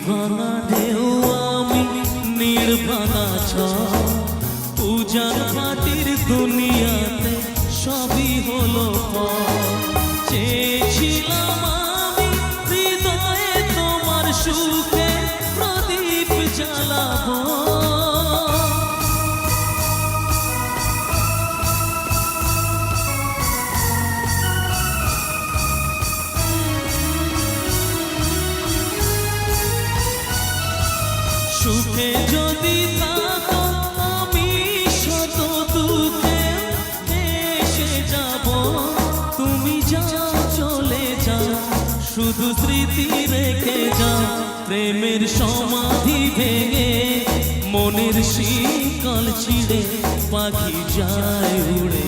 ভাঙা ঢেউ আমি নির্ভাঙা ঝড়, উজান মাটির দুনিয়াতে সবই হলো পর। চেয়েছিলাম আমি হৃদয়ে তোমার সুখে প্রদীপ জ্বালাবো, সুখে যদি থাকো আমি শত দুঃখে এসে যাব। তুমি যাও চলে যাও, শুধু স্মৃতি রেখে যাও। প্রেমের সমাধি ভেঙে মনের শিকল ছিঁড়ে পাখি যায় উড়ে।